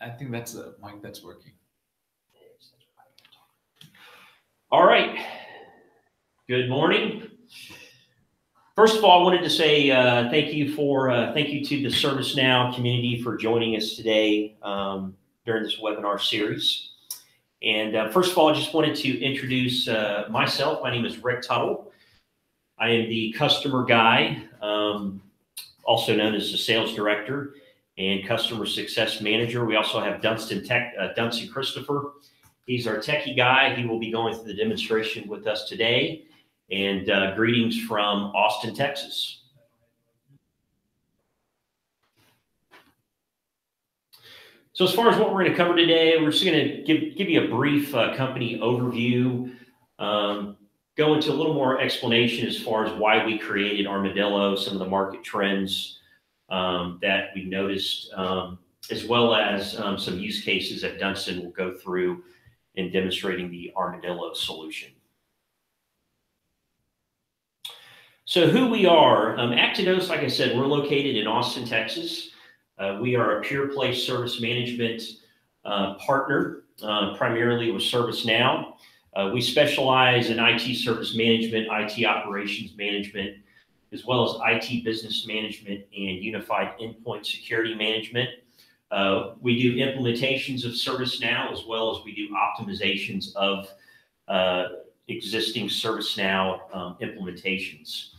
I think that's a mic that's working. All right. Good morning. First of all, I wanted to say thank you to the ServiceNow community for joining us today during this webinar series. And first of all, I just wanted to introduce myself. My name is Rick Tuttle. I am the customer guy, also known as the sales director and customer success manager. We also have Dunstan Christopher. He's our techie guy. He will be going through the demonstration with us today. And greetings from Austin, Texas. So as far as what we're going to cover today, we're just going to give you a brief company overview, go into a little more explanation as far as why we created Armadillo, some of the market trends that we noticed, as well as some use cases that Dunstan will go through in demonstrating the Armadillo solution. So who we are, Actinos, like I said, we're located in Austin, Texas. We are a pure play service management partner, primarily with ServiceNow. We specialize in IT service management, IT operations management, as well as IT business management and unified endpoint security management. We do implementations of ServiceNow, as well as we do optimizations of existing ServiceNow implementations.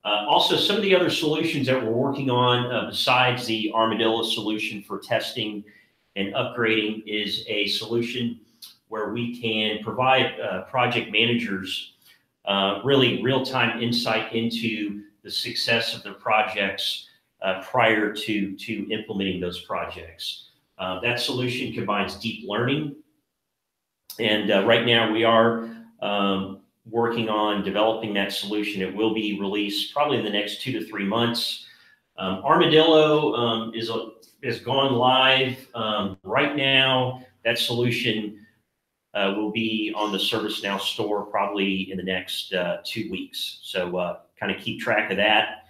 Also, some of the other solutions that we're working on, besides the Armadillo solution for testing and upgrading, is a solution where we can provide project managers really real-time insight into the success of their projects prior to implementing those projects. That solution combines deep learning, and right now we are working on developing that solution. It will be released probably in the next 2 to 3 months. Armadillo is gone live right now. That solution will be on the ServiceNow store probably in the next 2 weeks. So kind of keep track of that.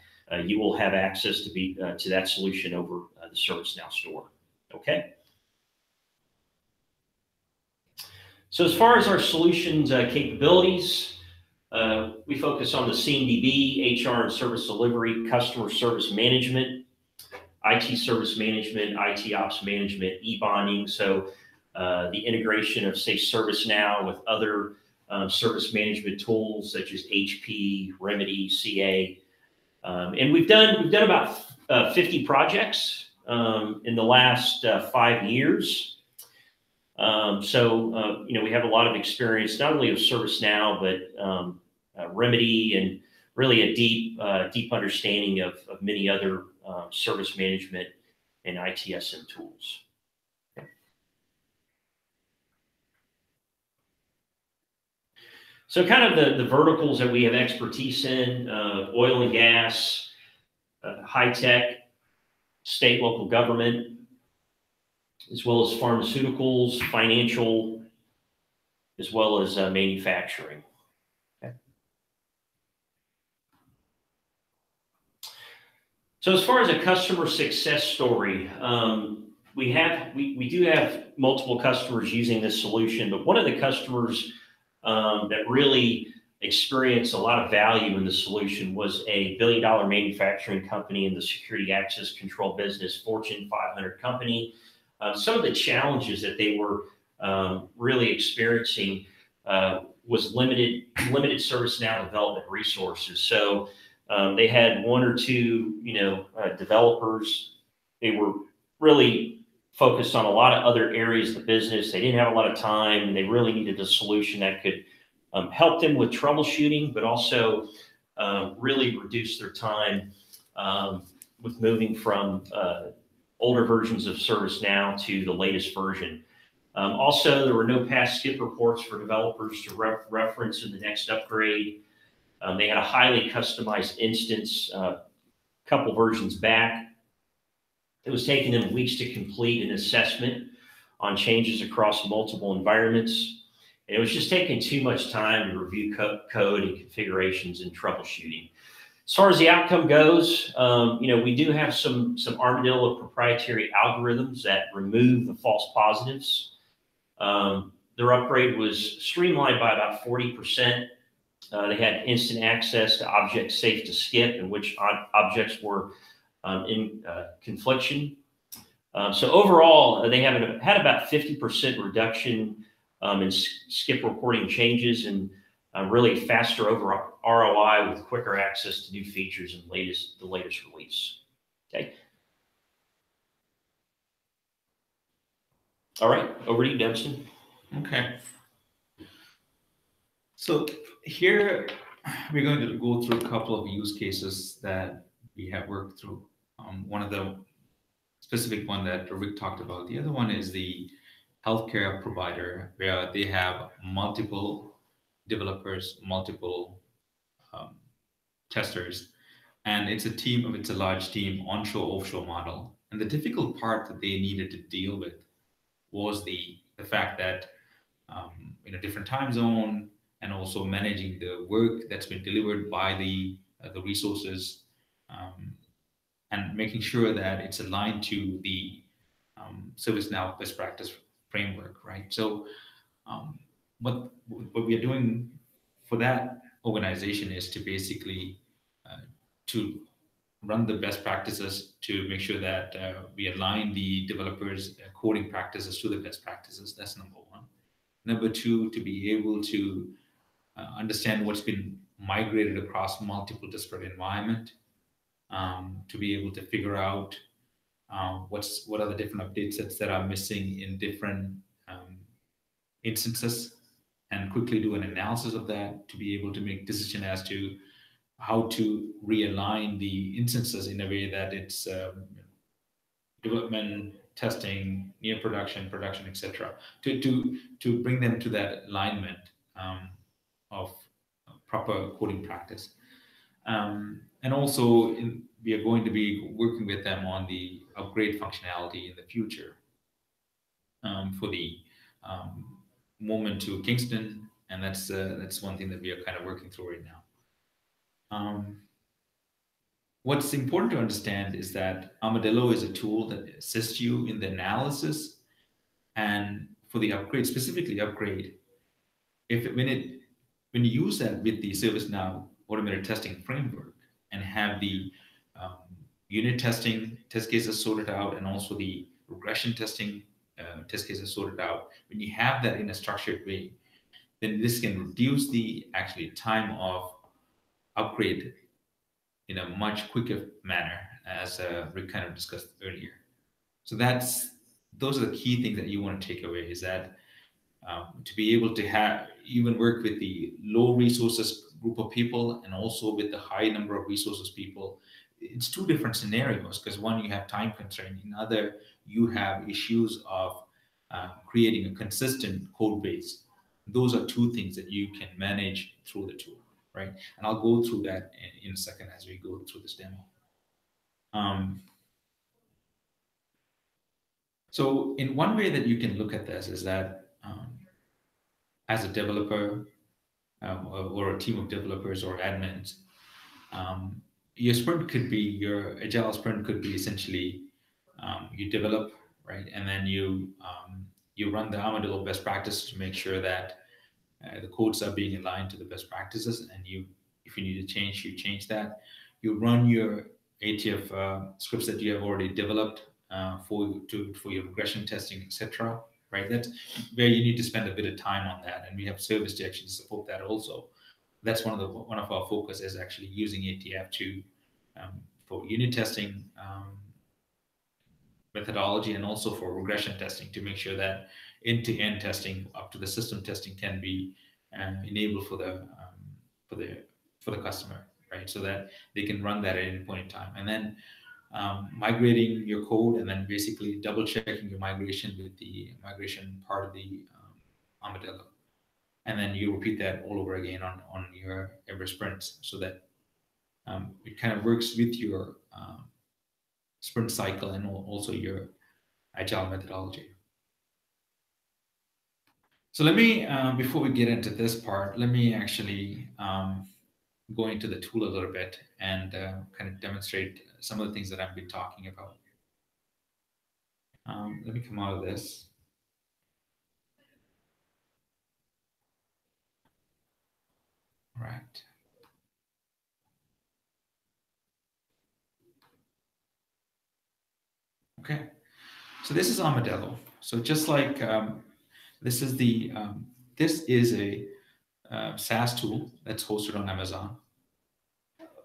You will have access to that solution over the ServiceNow store. Okay. So as far as our solutions capabilities, we focus on the CMDB, HR and service delivery, customer service management, IT service management, IT ops management, e-bonding. So the integration of, say, ServiceNow with other service management tools such as HP, Remedy, CA. And we've done about 50 projects in the last 5 years. We have a lot of experience, not only with ServiceNow, but Remedy, and really a deep understanding of many other service management and ITSM tools. Okay. So kind of the verticals that we have expertise in, oil and gas, high tech, state, local government, as well as pharmaceuticals, financial, as well as manufacturing. Okay. So as far as a customer success story, we do have multiple customers using this solution, but one of the customers that really experienced a lot of value in the solution was a billion-dollar manufacturing company in the security access control business, Fortune 500 company. Some of the challenges that they were really experiencing was limited ServiceNow development resources. So they had 1 or 2, developers. They were really focused on a lot of other areas of the business. They didn't have a lot of time, and they really needed a solution that could help them with troubleshooting, but also really reduce their time with moving from older versions of ServiceNow to the latest version. Also, there were no past skip reports for developers to reference in the next upgrade. They had a highly customized instance a couple versions back. It was taking them weeks to complete an assessment on changes across multiple environments. And it was just taking too much time to review code and configurations and troubleshooting. As far as the outcome goes, we do have some Armadillo proprietary algorithms that remove the false positives. Their upgrade was streamlined by about 40%. They had instant access to objects safe to skip and which objects were in confliction. So overall, they had about 50% reduction in skip reporting changes and really faster overall ROI with quicker access to new features and the latest release. Okay. All right, over to you, Dunstan. Okay. So here we're going to go through a couple of use cases that we have worked through. One of the specific one that Rick talked about. The other one is the healthcare provider where they have multiple developers, multiple testers, and it's a large team, onshore, offshore model. And the difficult part that they needed to deal with was the fact that in a different time zone and also managing the work that's been delivered by the resources and making sure that it's aligned to the ServiceNow best practice framework, right? So what we are doing for that organization is to basically to run the best practices to make sure that we align the developers' coding practices to the best practices. That's number one. Number two, to be able to understand what's been migrated across multiple disparate environments, to be able to figure out what are the different update sets that are missing in different instances, and quickly do an analysis of that to be able to make decision as to how to realign the instances in a way that it's development, testing, near production, etc. To bring them to that alignment of proper coding practice. And also, we are going to be working with them on the upgrade functionality in the future for the movement to Kingston, and that's one thing that we are kind of working through right now. What's important to understand is that Armadillo is a tool that assists you in the analysis, and for the upgrade, specifically upgrade, when you use that with the ServiceNow automated testing framework and have the unit testing test cases sorted out and also the regression testing test cases sorted out, when you have that in a structured way, then this can reduce the actually time of upgrade in a much quicker manner, as Rick kind of discussed earlier. So those are the key things that you want to take away, is that to be able to have even work with the low resources group of people and also with the high number of resources people, it's two different scenarios, because one, you have time constraint, in other you have issues of creating a consistent code base. Those are two things that you can manage through the tool, right? And I'll go through that in a second as we go through this demo. So in one way that you can look at this is that as a developer or a team of developers or admins, your sprint could be, your agile sprint could be essentially you develop, right? And then you run the Armadillo best practice to make sure that the codes are being aligned to the best practices, and if you need to change, you change that. You run your ATF scripts that you have already developed for your regression testing, etc. Right? That's where you need to spend a bit of time on that, and we have service to actually support that also. That's one of our focus is actually using ATF for unit testing methodology, and also for regression testing to make sure that end-to-end testing up to the system testing can be enabled for the customer, right? So that they can run that at any point in time, and then migrating your code, and then basically double checking your migration with the migration part of the Armadillo, and then you repeat that all over again on your every sprints, so that it kind of works with your sprint cycle and also your agile methodology. So let me, before we get into this part, let me actually go into the tool a little bit and kind of demonstrate some of the things that I've been talking about. Let me come out of this. All right. Okay. So this is Armadillo. So just like this is a SaaS tool that's hosted on Amazon.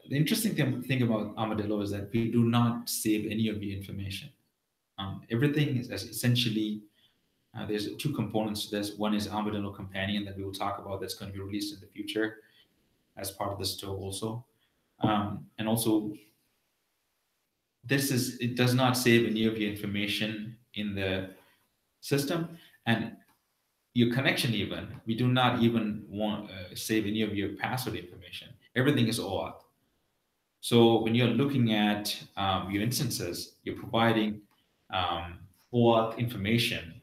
The interesting thing about Armadillo is that we do not save any of the information. Everything is essentially, there's two components to this. One is Armadillo Companion that we will talk about that's going to be released in the future as part of the store also. And also, it does not save any of the information in the system. And your connection even, we do not even want save any of your password information. Everything is OAuth. So when you're looking at your instances, you're providing OAuth information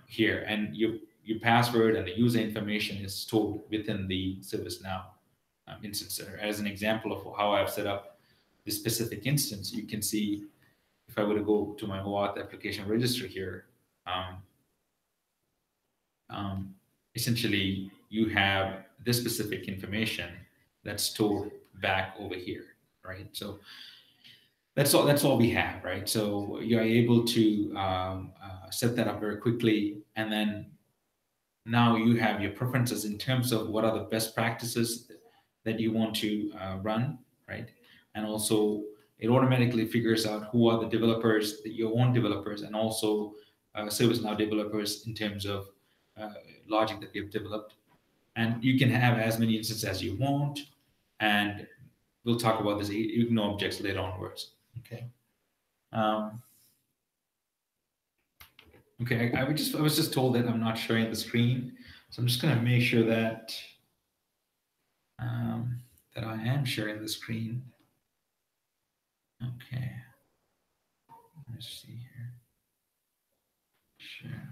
here, and your password and the user information is stored within the ServiceNow instance. As an example of how I've set up this specific instance, you can see if I were to go to my OAuth application register here, essentially you have this specific information that's stored back over here, right? So that's all we have, right? So you're able to set that up very quickly, and then now you have your preferences in terms of what are the best practices that you want to run, right? And also it automatically figures out who are the developers, your own developers, and also ServiceNow developers in terms of logic that you've developed. And you can have as many instances as you want, and we'll talk about this ignore objects later onwards. Okay. Okay. I was just told that I'm not sharing the screen, so I'm just going to make sure that that I am sharing the screen. Okay. Let's see here. Share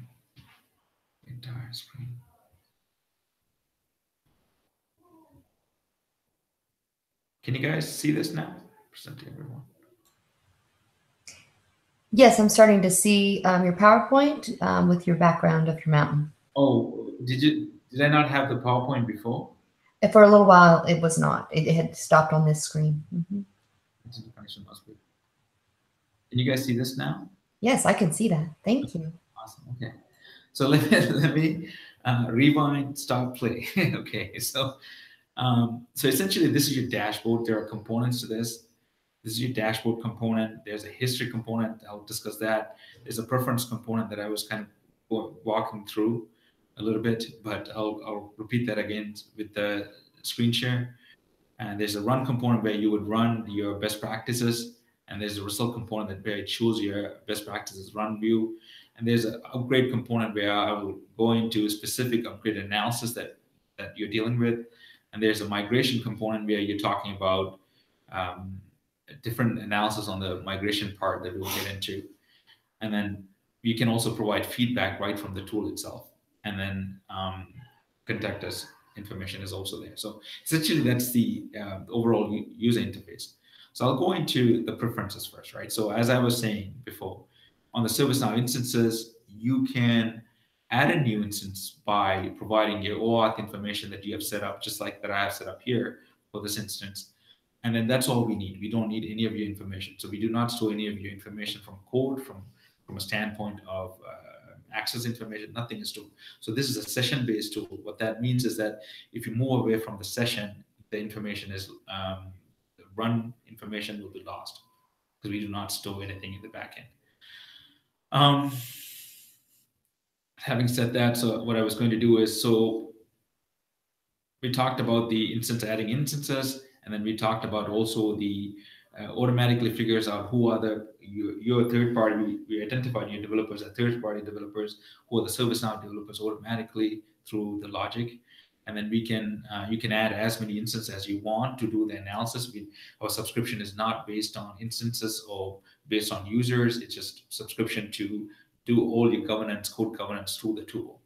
the entire screen. Can you guys see this now? Present to everyone. Yes, I'm starting to see your PowerPoint with your background of your mountain. Oh, did I not have the PowerPoint before? For a little while, it was not. It had stopped on this screen. Mm-hmm. Can you guys see this now? Yes, I can see that. Thank you. Awesome. Okay. So let me rewind, start, play. Okay. So essentially, this is your dashboard. There are components to this. This is your dashboard component. There's a history component. I'll discuss that. There's a preference component that I was kind of walking through a little bit, but I'll repeat that again with the screen share. And there's a run component where you would run your best practices. And there's a result component where it shows your best practices run view. And there's an upgrade component where I will go into specific upgrade analysis that you're dealing with. And there's a migration component where you're talking about different analysis on the migration part that we'll get into. And then you can also provide feedback right from the tool itself. And then contact us information is also there. So essentially that's the overall user interface. So I'll go into the preferences first, right? So as I was saying before, on the ServiceNow instances, you can add a new instance by providing your OAuth information that you have set up, just like that I have set up here for this instance. And then that's all we need. We don't need any of your information. So we do not store any of your information from code, from a standpoint of access information, nothing is stored. So this is a session-based tool. What that means is that if you move away from the session, the information is, the run information will be lost because we do not store anything in the backend. Having said that, so what I was going to do is, so we talked about the adding instances, and then we talked about also the automatically figures out who are your third party. We identified your developers as third party developers, who are the ServiceNow developers automatically through the logic. And then we can you can add as many instances as you want to do the analysis. Our subscription is not based on instances or based on users. It's just subscription to do all your governance, code governance through the tool.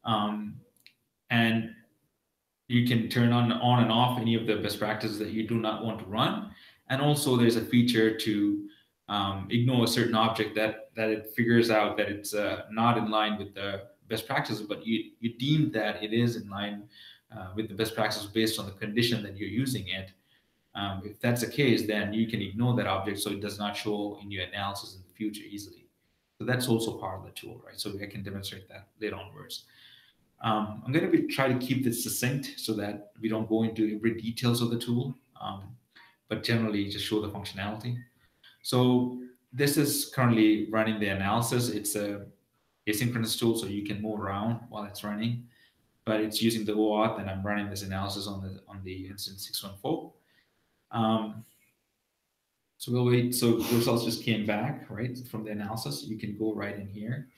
And You can turn on and off any of the best practices that you do not want to run. And also there's a feature to ignore a certain object that it figures out that it's not in line with the best practices, but you deem that it is in line with the best practices based on the condition that you're using it. If that's the case, then you can ignore that object so it does not show in your analysis in the future easily. So that's also part of the tool, right? So I can demonstrate that later onwards. I'm going to try to keep this succinct so that we don't go into every details of the tool, but generally just show the functionality. So this is currently running the analysis. It's a asynchronous tool, so you can move around while it's running, but it's using the OAuth, and I'm running this analysis on the instance 614. So we'll wait. So the results just came back, right, from the analysis. You can go right in here,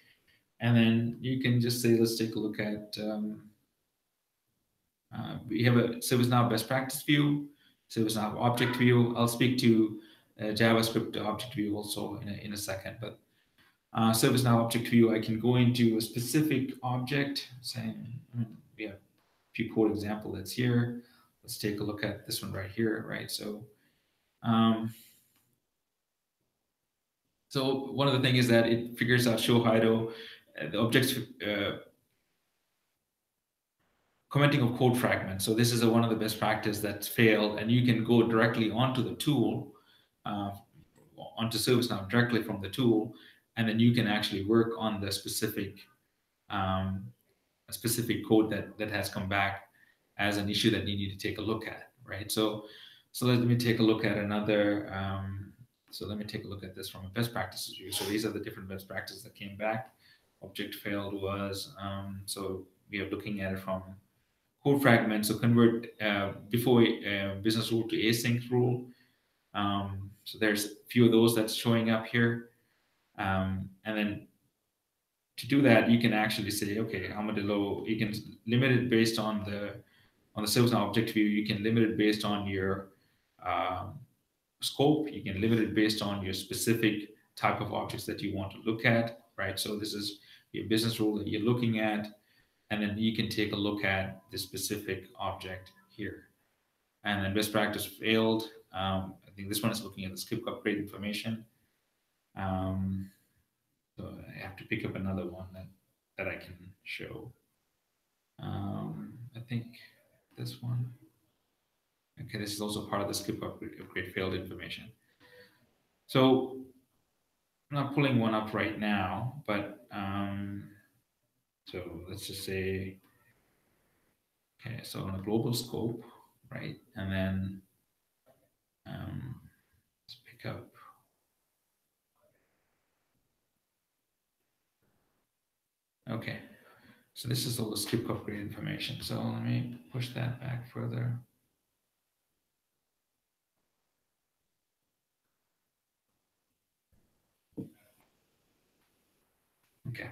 and then you can just say, let's take a look at, we have a ServiceNow best practice view, ServiceNow object view. I'll speak to JavaScript object view also in a second, but ServiceNow object view, I can go into a specific object, saying, we have a few code example that's here. Let's take a look at this one right here, right? So, so one of the things is that it figures out show Hido, the objects commenting of code fragments. So this is one of the best practice that's failed, and you can go directly onto the tool, onto ServiceNow directly from the tool, and then you can actually work on the specific code that has come back as an issue that you need to take a look at, right? So let me take a look at another. So let me take a look at this from a best practices view. So these are the different best practices that came back. Object failed was, so we are looking at it from code fragments. So convert before business rule to async rule. So there's a few of those that's showing up here. And then to do that, you can actually say, okay, Armadillo, you can limit it based on the ServiceNow object view. You can limit it based on your scope. You can limit it based on your specific type of objects that you want to look at, right? So this is your business rule that you're looking at, and then you can take a look at the specific object here. And then best practice failed. I think this one is looking at the skip upgrade information. So I have to pick up another one that I can show. I think this one. Okay, this is also part of the skip upgrade failed information. So I'm not pulling one up right now, but so let's just say, okay, so on a global scope, right? And then let's pick up. Okay, so this is all the skip upgrade information. So let me push that back further. Okay.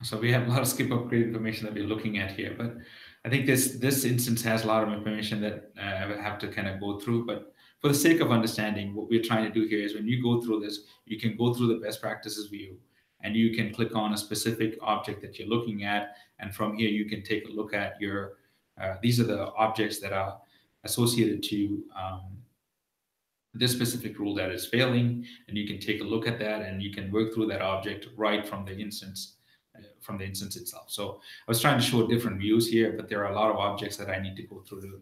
So we have a lot of skip upgrade information that we're looking at here, but I think this instance has a lot of information that I will have to kind of go through. But for the sake of understanding, what we're trying to do here is when you go through this, you can go through the best practices view, and you can click on a specific object that you're looking at, and from here you can take a look at your. These are the objects that are associated to this specific rule that is failing, and you can take a look at that, and you can work through that object right from the instance. From the instance itself. So I was trying to show different views here, but there are a lot of objects that I need to go through to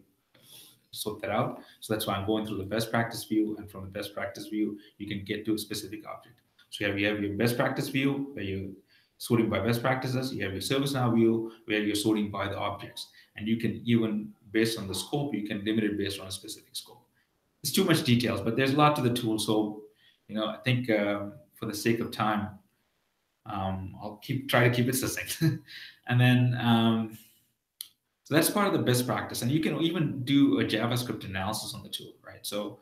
sort that out. So that's why I'm going through the best practice view, and from the best practice view, you can get to a specific object. So you have your best practice view where you're sorting by best practices. You have your ServiceNow view where you're sorting by the objects, and you can even based on the scope, you can limit it based on a specific scope. It's too much details, but there's a lot to the tool. So I think for the sake of time, I'll try to keep it succinct. And then, so that's part of the best practice. And you can even do a JavaScript analysis on the tool, right? So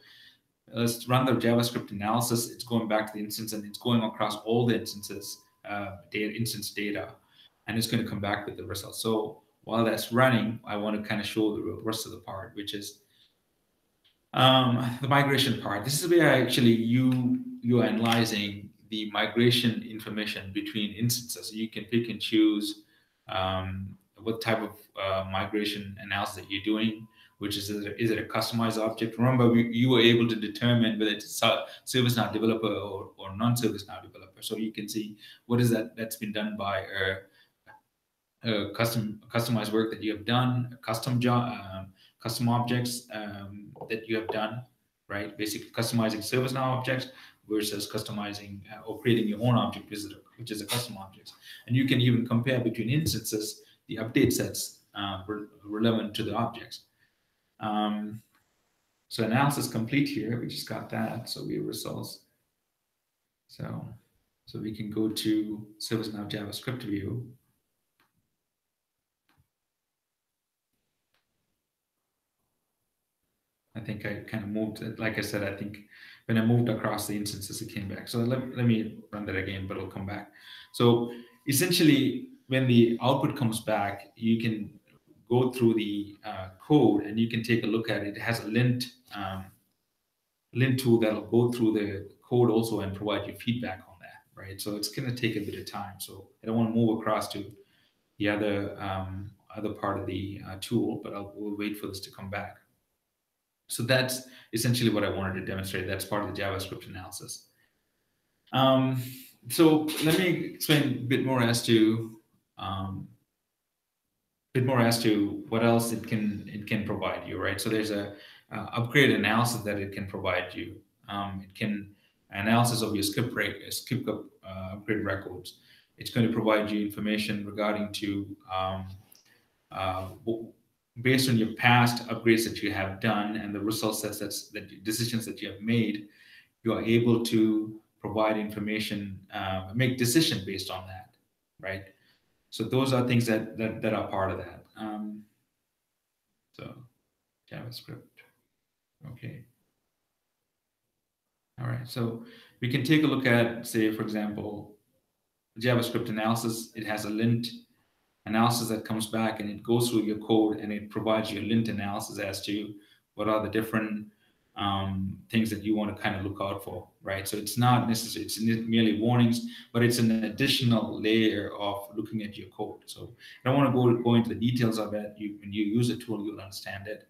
let's run the JavaScript analysis. It's going back to the instance, and it's going across all the instances, instance data, and it's going to come back with the results. So while that's running, I want to kind of show the rest of the part, which is the migration part. This is where actually you're analyzing the migration information between instances. You can pick and choose what type of migration analysis that you're doing, which is it a customized object? Remember, you were able to determine whether it's a ServiceNow developer or non-ServiceNow developer. So you can see what is that's been done by customized work that you have done, custom objects that you have done, right? Basically customizing ServiceNow objects versus customizing or creating your own object, which is a custom object. And you can even compare between instances the update sets relevant to the objects. So analysis complete here. We just got that. So we have results. So we can go to ServiceNow JavaScript view. I think I kind of moved it. Like I said, I think when I moved across the instances, it came back. So let me run that again, but it'll come back. So essentially, when the output comes back, you can go through the code and you can take a look at it. It has a lint tool that'll go through the code also and provide you feedback on that, right? So it's going to take a bit of time. So I don't want to move across to the other part of the tool, but we'll wait for this to come back. So that's essentially what I wanted to demonstrate. That's part of the JavaScript analysis. So let me explain a bit more as to what else it can provide you, right? So there's a upgrade analysis that it can provide you. It can analysis of your skip upgrade records. It's going to provide you information regarding to based on your past upgrades that you have done and the results decisions that you have made. You are able to provide information, make decisions based on that, right? So those are things that are part of that. So JavaScript, okay. All right, so we can take a look at, say, for example, JavaScript analysis. It has a lint analysis that comes back and it goes through your code and it provides you a lint analysis as to what are the different things that you want to kind of look out for, right? So it's not necessarily, it's merely warnings, but it's an additional layer of looking at your code. So I don't want to go into the details of it. When you use a tool, you'll understand it.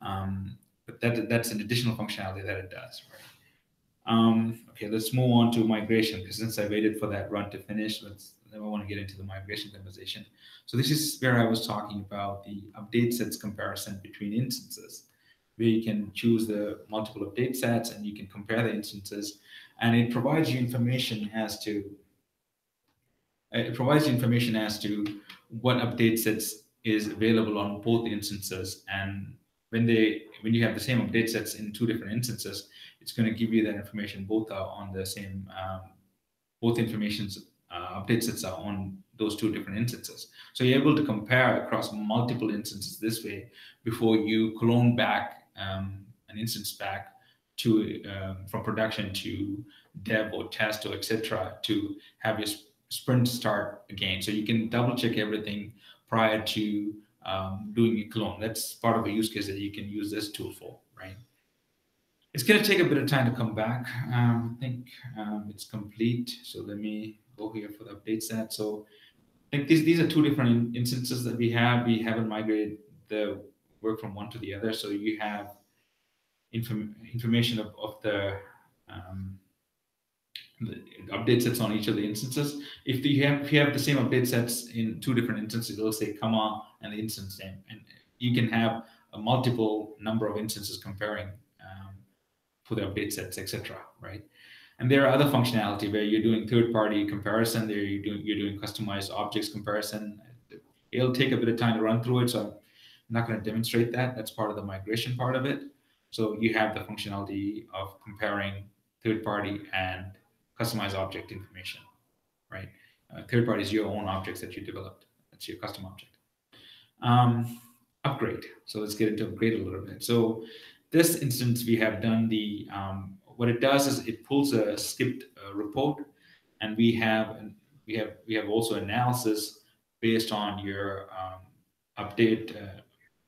But that's an additional functionality that it does, right? Okay, let's move on to migration, because since I waited for that run to finish, I want to get into the migration conversation. So this is where I was talking about the update sets comparison between instances, where you can choose the multiple update sets and you can compare the instances, and it provides you information as to what update sets is available on both instances. And when you have the same update sets in two different instances, it's going to give you that information. Both are on the same, both information's update sets are on those two different instances. So you're able to compare across multiple instances this way before you clone back an instance back to from production to dev or test or etc. to have your sprint start again. So you can double check everything prior to doing a clone. That's part of a use case that you can use this tool for, right? It's going to take a bit of time to come back. I think it's complete. So let me go here for the update set. So I think these are two different instances that we have. We haven't migrated the work from one to the other. So you have information of the update sets on each of the instances. If you have the same update sets in two different instances, it'll say comma and the instance name, and you can have a multiple number of instances comparing for the update sets, etc. Right? And there are other functionality where you're doing third-party comparison. There you're doing customized objects comparison. It'll take a bit of time to run through it, so I'm not going to demonstrate that. That's part of the migration part of it. So you have the functionality of comparing third-party and customized object information, right? Third-party is your own objects that you developed. That's your custom object. Upgrade. So let's get into upgrade a little bit. So this instance, we have done the what it does is it pulls a skipped report, and we have also analysis based on your update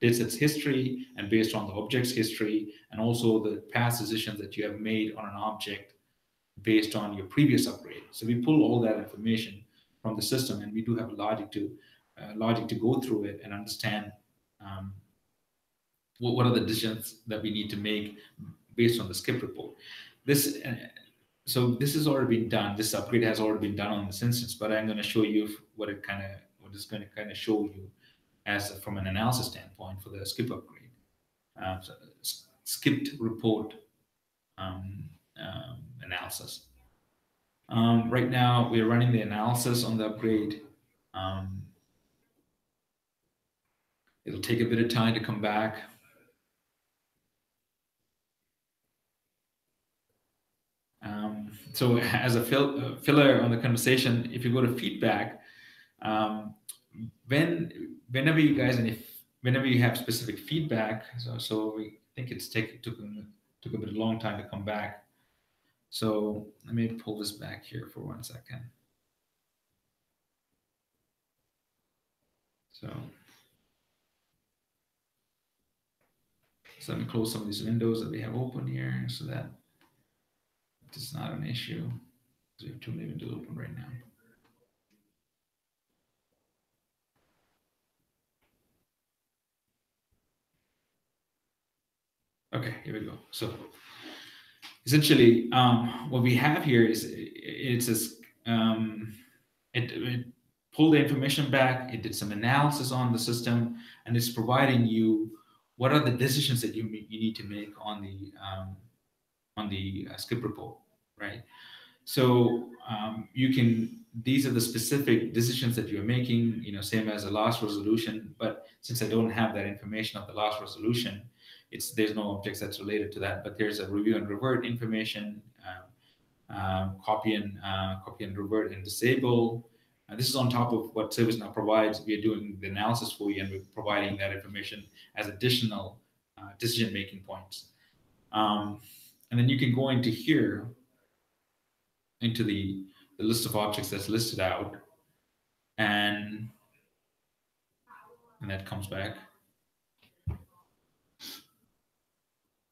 sets history and based on the object's history, and also the past decisions that you have made on an object based on your previous upgrade. So we pull all that information from the system, and we do have a logic to logic to go through it and understand what are the decisions that we need to make based on the skip report. So this has already been done. This upgrade has already been done on this instance, but I'm going to show you what it's going to kind of show you as from an analysis standpoint for the skip upgrade. So skipped report analysis. Right now, we're running the analysis on the upgrade. It'll take a bit of time to come back. So as a filler on the conversation, if you go to feedback, whenever you guys, and whenever you have specific feedback, so we think took a bit long time to come back. So let me pull this back here for 1 second. So let me close some of these windows that we have open here so that it's not an issue. We have too many windows open right now. Okay, here we go. So essentially, what we have here is it pulled the information back. It did some analysis on the system, and it's providing you what are the decisions that you need to make on the skip report, right? So these are the specific decisions that you're making, same as a loss resolution. But since I don't have that information of the loss resolution, there's no objects that's related to that. But there's a review and revert information, copy and revert and disable. This is on top of what ServiceNow provides. We are doing the analysis for you, and we're providing that information as additional decision-making points. And then you can go into here, into the list of objects that's listed out, and that comes back,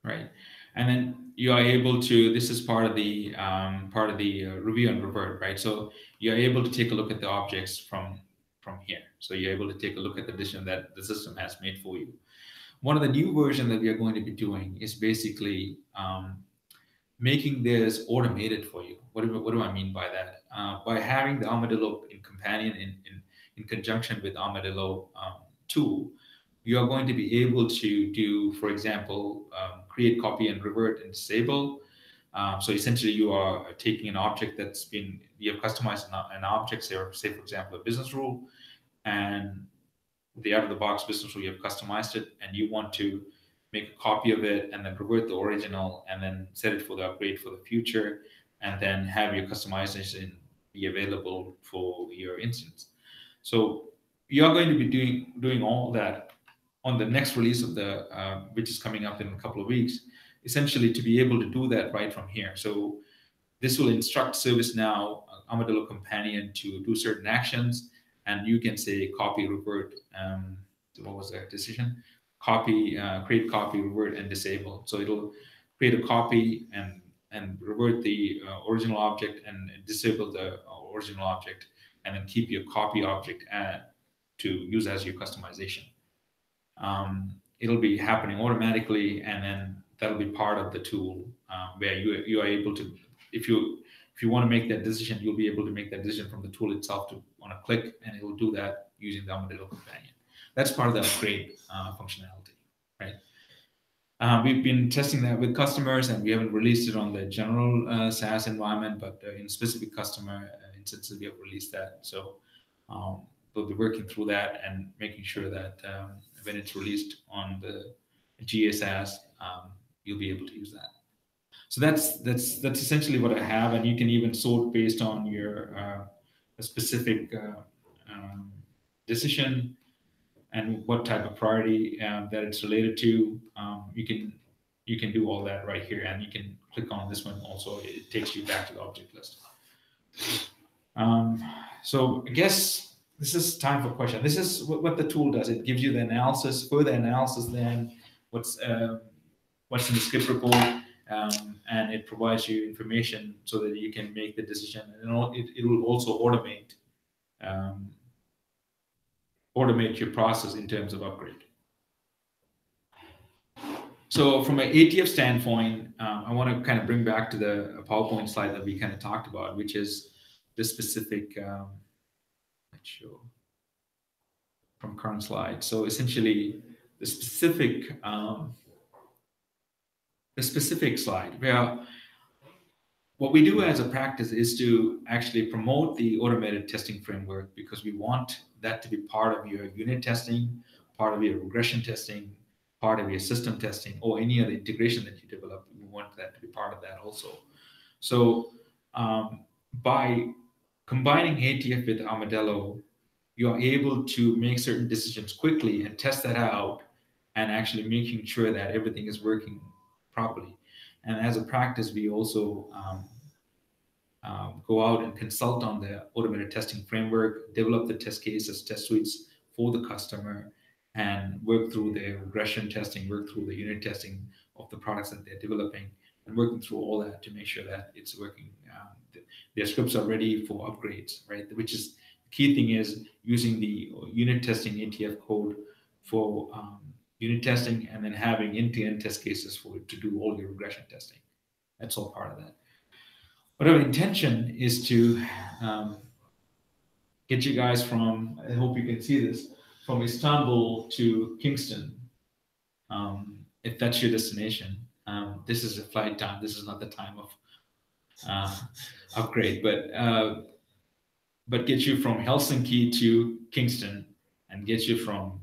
right? And then you are able to. This is part of the review and revert, right? So you're able to take a look at the objects from here. So you're able to take a look at the decision that the system has made for you. One of the new versions that we are going to be doing is basically making this automated for you. What do I mean by that? By having the Armadillo in companion in conjunction with Armadillo tool, you are going to be able to do, for example, create, copy, and revert and disable. So essentially, you are taking an object you have customized an object, say for example, a business rule, and the out-of-the-box business rule, you have customized it, and you want to make a copy of it and then revert the original and then set it for the upgrade for the future, and then have your customization be available for your instance. So you are going to be doing all that on the next release of which is coming up in a couple of weeks, essentially to be able to do that right from here. So this will instruct ServiceNow Armadillo Companion to do certain actions, and you can say copy, revert. What was that decision? Copy, create, copy, revert, and disable. So it'll create a copy and revert the original object and disable the original object, and then keep your copy object to use as your customization. It'll be happening automatically, and then that'll be part of the tool where you are able to, if you want to make that decision, you'll be able to make that decision from the tool itself on a click, and it will do that using the Armadillo Companion. That's part of the upgrade functionality, right? We've been testing that with customers, and we haven't released it on the general SaaS environment, but in specific customer instances, we have released that. So we'll be working through that and making sure that when it's released on the GA SaaS, you'll be able to use that. So that's essentially what I have, and you can even sort based on your specific decision and what type of priority that it's related to. You can do all that right here, and you can click on this one also. It takes you back to the object list. So I guess this is time for question. This is what the tool does. It gives you the analysis, further analysis than what's in the skip report, and it provides you information so that you can make the decision. And it will also automate automate your process in terms of upgrade. So from an ATF standpoint, I want to kind of bring back to the PowerPoint slide that we kind of talked about, which is the specific, let's show from current slide. So essentially the specific slide where what we do as a practice is to actually promote the automated testing framework, because we want that to be part of your unit testing, part of your regression testing, part of your system testing, or any other integration that you develop. We want that to be part of that also. So by combining ATF with Armadillo, you are able to make certain decisions quickly and test that out, and actually making sure that everything is working properly. And as a practice, we also go out and consult on the automated testing framework, develop the test cases, test suites for the customer, and work through the regression testing, work through the unit testing of the products that they're developing, and working through all that to make sure that it's working. Their scripts are ready for upgrades, right? Which is the key thing, is using the unit testing ATF code for unit testing, and then having end-to-end test cases to do all your regression testing. That's all part of that. But our intention is to get you guys from, I hope you can see this, from Istanbul to Kingston, if that's your destination. This is a flight time. This is not the time of upgrade, but get you from Helsinki to Kingston, and get you from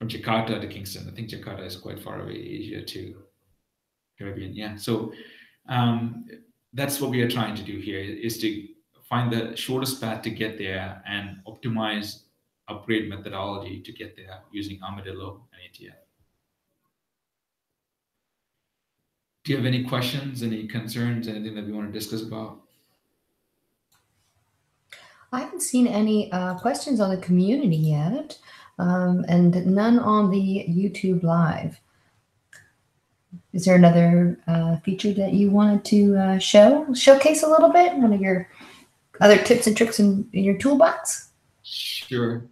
Jakarta to Kingston. I think Jakarta is quite far away, Asia to Caribbean. Yeah, so that's what we are trying to do here, is to find the shortest path to get there and optimize upgrade methodology to get there using Armadillo and ATF. Do you have any questions, any concerns, anything that we want to discuss about? I haven't seen any questions on the community yet, and none on the YouTube Live. Is there another feature that you wanted to showcase a little bit? One of your other tips and tricks in your toolbox? Sure.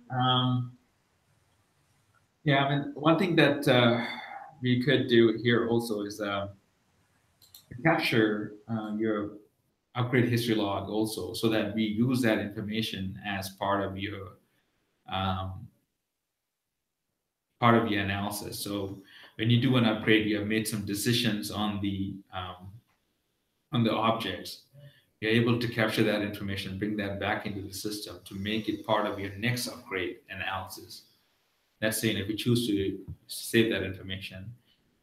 Yeah, I mean, one thing that we could do here also is capture your upgrade history log also, so that we use that information as part of your analysis. So when you do an upgrade, you have made some decisions on the objects. You're able to capture that information, bring that back into the system to make it part of your next upgrade analysis. That's saying if you choose to save that information,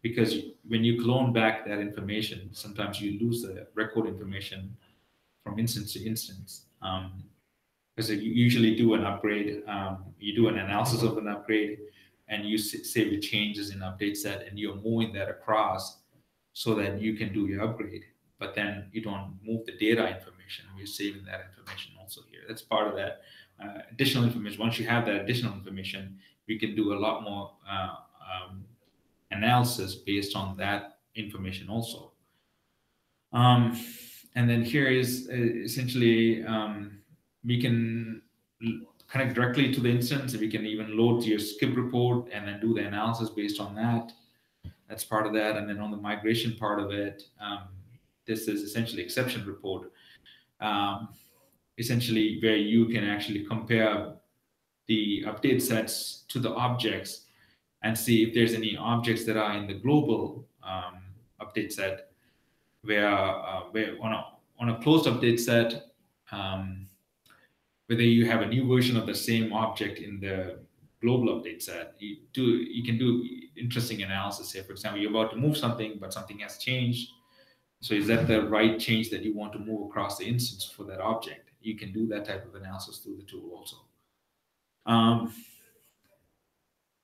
because when you clone back that information, sometimes you lose the record information from instance to instance. Because you usually do an upgrade, you do an analysis of an upgrade, and you save the changes in update set, and you're moving that across so that you can do your upgrade. But then you don't move the data information. We're saving that information also here. That's part of that additional information. Once you have that additional information, we can do a lot more analysis based on that information also. And then here is essentially, we can connect directly to the instance. We can even load your skip report and then do the analysis based on that. That's part of that. And then on the migration part of it, this is essentially exception report, essentially where you can actually compare the update sets to the objects and see if there's any objects that are in the global update set, where on a closed update set, whether you have a new version of the same object in the global update set, you can do interesting analysis. Say, for example, you're about to move something, but something has changed. So is that the right change that you want to move across the instance for that object? You can do that type of analysis through the tool also.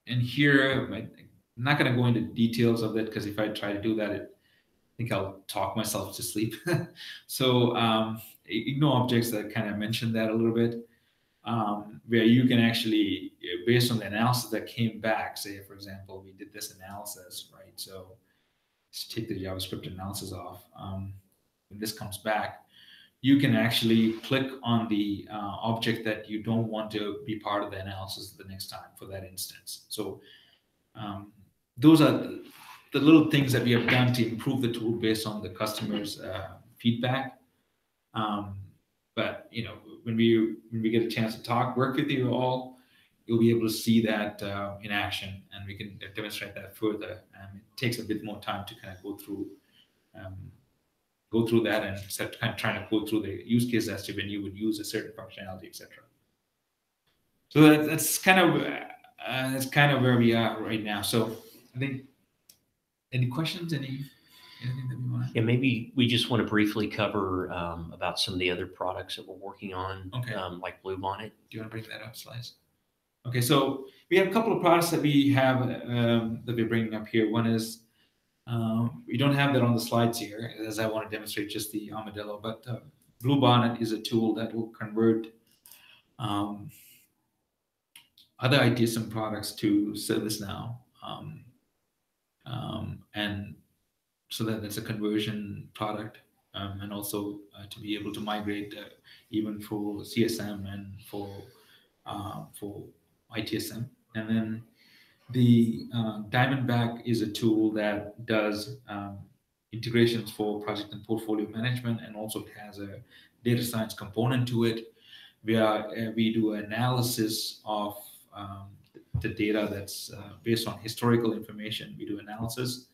And here, I'm not going to go into details of it, because if I try to do that, I think I'll talk myself to sleep. So ignore objects that kind of mentioned that a little bit, where you can actually, based on the analysis that came back, say, for example, we did this analysis, right? So let's take the JavaScript analysis off. When this comes back, you can actually click on the object that you don't want to be part of the analysis the next time for that instance. So those are the little things that we have done to improve the tool based on the customer's feedback. But when we get a chance to work with you all, you'll be able to see that in action, and we can demonstrate that further. It takes a bit more time to kind of go through that and start kind of trying to go through the use case as to when you would use a certain functionality, etc. So that's kind of where we are right now. So I think, any questions? Anything that we want to? Yeah, maybe we just want to briefly cover about some of the other products that we're working on, okay. Like Bluebonnet. Do you want to bring that up, Slice? Okay, so we have a couple of products that we have that we're bringing up here. One is, we don't have that on the slides here, as I want to demonstrate just the Armadillo, but Bluebonnet is a tool that will convert other ITSM products to ServiceNow. And so that's a conversion product, and also to be able to migrate even for CSM and for ITSM. And then the Diamondback is a tool that does integrations for project and portfolio management, and also it has a data science component to it. We do analysis of the data that's based on historical information. We do analysis,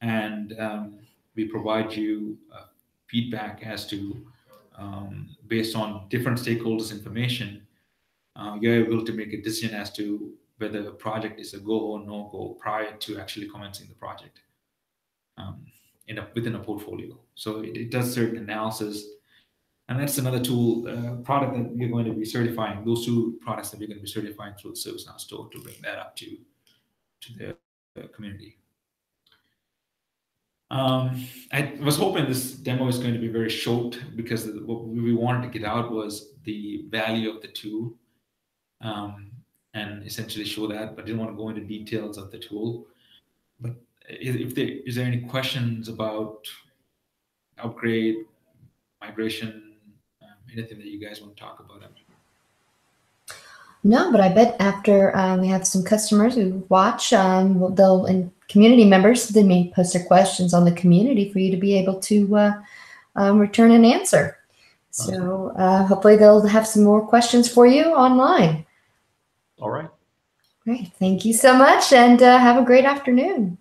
and we provide you feedback as to, based on different stakeholders' information, you're able to make a decision as to whether the project is a go or no go prior to actually commencing the project within a portfolio. So it does certain analysis. And that's another tool, product that we're going to be certifying, those two products that we're going to be certifying through the ServiceNow store to bring that up to the community. I was hoping this demo is going to be very short, because what we wanted to get out was the value of the tool, and essentially show that, but didn't want to go into details of the tool. But is there any questions about upgrade, migration, anything that you guys want to talk about? No, but I bet after we have some customers who watch, and community members, they may post their questions on the community for you to be able to return an answer. So hopefully they'll have some more questions for you online. All right. Great. Thank you so much, and have a great afternoon.